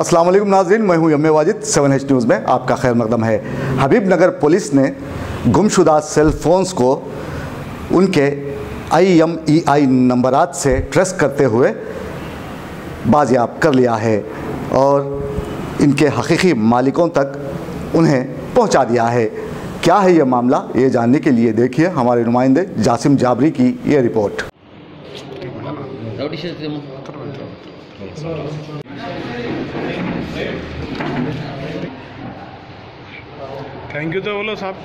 अस्सलाम वालेकुम नाज़रीन, मैं हूं यम्मे वाजिद। 7H न्यूज़ में आपका खैर मकदम है। हबीबनगर पुलिस ने गुमशुदा सेल फोन्स को उनके IMEI नंबरात से ट्रेस करते हुए बाजियाब कर लिया है और इनके हकीकी मालिकों तक उन्हें पहुंचा दिया है। क्या है ये मामला, ये जानने के लिए देखिए हमारे नुमाइंदे जासिम जाबरी की ये रिपोर्ट। थैंक यू तो बोलो साहब।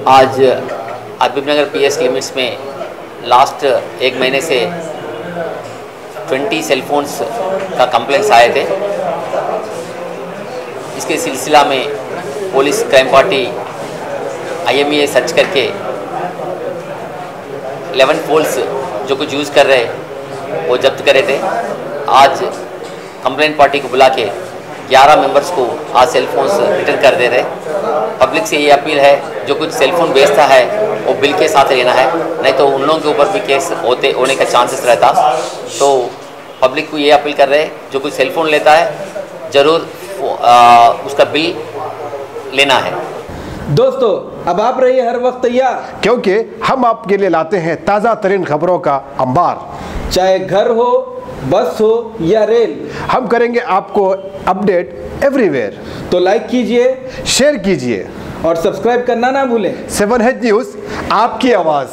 आज हबीबनगर PS लिमिट्स में लास्ट एक महीने से 20 सेलफोन्स का कंप्लेंट्स आए थे। इसके सिलसिला में police crime party IMEI search करके 11 फोन्स जो कुछ यूज़ कर रहे वो जब्त करे थे। आज कंप्लेंट पार्टी को बुला के 11 मेंबर्स को आज सेलफोन्स रिटर्न कर दे रहे। पब्लिक से ये अपील है, जो कुछ सेलफोन बेचता है वो बिल के साथ लेना है, नहीं तो उन लोगों के ऊपर भी केस होने का चांसेस रहता। तो पब्लिक को ये अपील कर रहे हैं, जो कुछ सेलफोन लेता है ज़रूर उसका बिल लेना है। दोस्तों, अब आप रहिए हर वक्त तैयार, क्योंकि हम आपके लिए लाते हैं ताज़ा तरीन खबरों का अंबार। चाहे घर हो, बस हो या रेल, हम करेंगे आपको अपडेट एवरीवेयर। तो लाइक कीजिए, शेयर कीजिए और सब्सक्राइब करना ना भूलें। 7H न्यूज़, आपकी आवाज़।